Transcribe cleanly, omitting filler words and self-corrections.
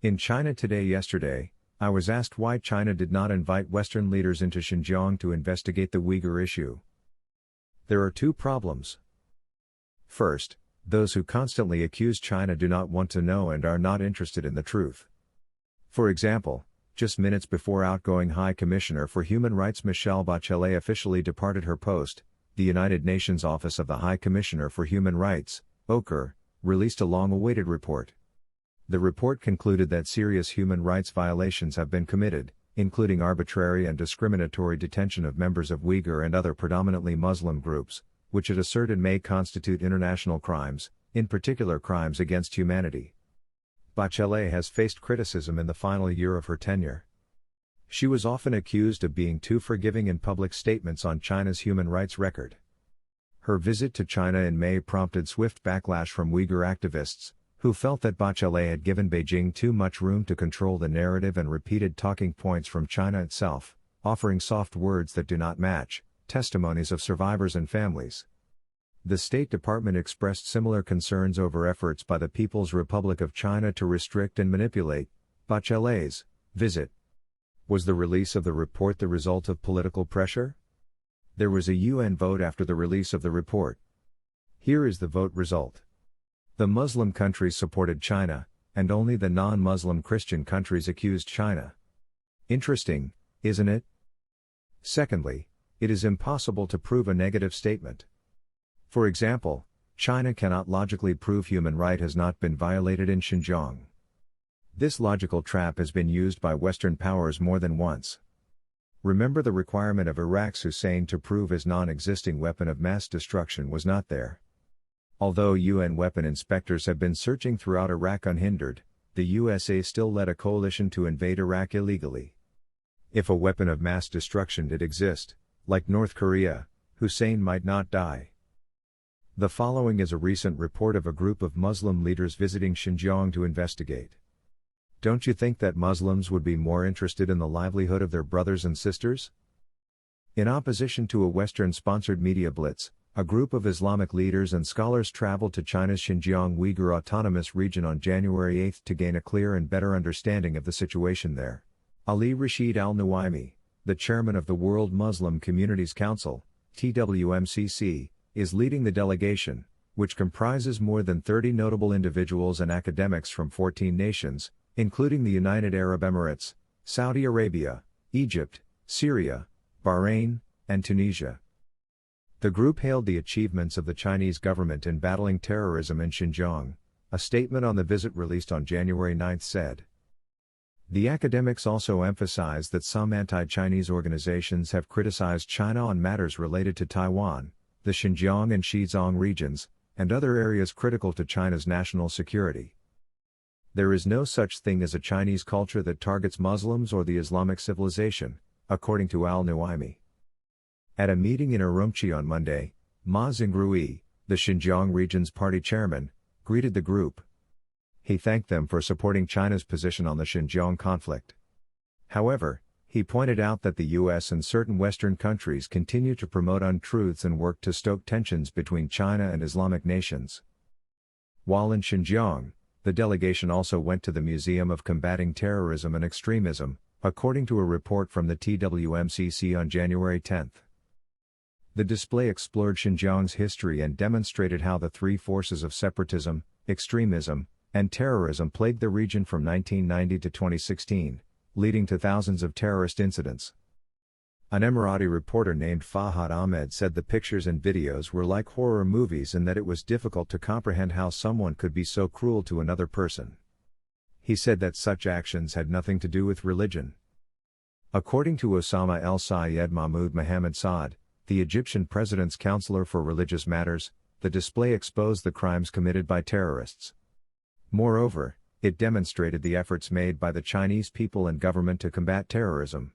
In China Today yesterday, I was asked why China did not invite Western leaders into Xinjiang to investigate the Uyghur issue. There are two problems. First, those who constantly accuse China do not want to know and are not interested in the truth. For example, just minutes before outgoing High Commissioner for Human Rights Michelle Bachelet officially departed her post, the United Nations Office of the High Commissioner for Human Rights, Uyghur, released a long-awaited report. The report concluded that serious human rights violations have been committed, including arbitrary and discriminatory detention of members of Uyghur and other predominantly Muslim groups, which it asserted may constitute international crimes, in particular crimes against humanity. Bachelet has faced criticism in the final year of her tenure. She was often accused of being too forgiving in public statements on China's human rights record. Her visit to China in May prompted swift backlash from Uyghur activists, who felt that Bachelet had given Beijing too much room to control the narrative and repeated talking points from China itself, offering soft words that do not match testimonies of survivors and families. The State Department expressed similar concerns over efforts by the People's Republic of China to restrict and manipulate Bachelet's visit. Was the release of the report the result of political pressure? There was a UN vote after the release of the report. Here is the vote result. The Muslim countries supported China, and only the non-Muslim Christian countries accused China. Interesting, isn't it? Secondly, it is impossible to prove a negative statement. For example, China cannot logically prove human right has not been violated in Xinjiang. This logical trap has been used by Western powers more than once. Remember the requirement of Iraq's Hussein to prove his non-existing weapon of mass destruction was not there. Although UN weapon inspectors have been searching throughout Iraq unhindered, the USA still led a coalition to invade Iraq illegally. If a weapon of mass destruction did exist, like North Korea, Hussein might not die. The following is a recent report of a group of Muslim leaders visiting Xinjiang to investigate. Don't you think that Muslims would be more interested in the livelihood of their brothers and sisters? In opposition to a Western-sponsored media blitz, a group of Islamic leaders and scholars traveled to China's Xinjiang Uyghur Autonomous Region on January 8 to gain a clear and better understanding of the situation there. Ali Rashid Al-Nuaimi, the chairman of the World Muslim Communities Council, TWMCC, is leading the delegation, which comprises more than 30 notable individuals and academics from 14 nations, including the United Arab Emirates, Saudi Arabia, Egypt, Syria, Bahrain, and Tunisia. The group hailed the achievements of the Chinese government in battling terrorism in Xinjiang, a statement on the visit released on January 9 said. The academics also emphasized that some anti-Chinese organizations have criticized China on matters related to Taiwan, the Xinjiang and Xizang regions, and other areas critical to China's national security. There is no such thing as a Chinese culture that targets Muslims or the Islamic civilization, according to Al-Nuaimi. At a meeting in Urumqi on Monday, Ma Xingrui, the Xinjiang region's party chairman, greeted the group. He thanked them for supporting China's position on the Xinjiang conflict. However, he pointed out that the U.S. and certain Western countries continue to promote untruths and work to stoke tensions between China and Islamic nations. While in Xinjiang, the delegation also went to the Museum of Combating Terrorism and Extremism, according to a report from the TWMCC on January 10. The display explored Xinjiang's history and demonstrated how the three forces of separatism, extremism, and terrorism plagued the region from 1990 to 2016, leading to thousands of terrorist incidents. An Emirati reporter named Fahad Ahmed said the pictures and videos were like horror movies and that it was difficult to comprehend how someone could be so cruel to another person. He said that such actions had nothing to do with religion. According to Osama el-Sayed Mahmoud Mohammed Saad, the Egyptian president's counselor for religious matters, the display exposed the crimes committed by terrorists. Moreover, it demonstrated the efforts made by the Chinese people and government to combat terrorism.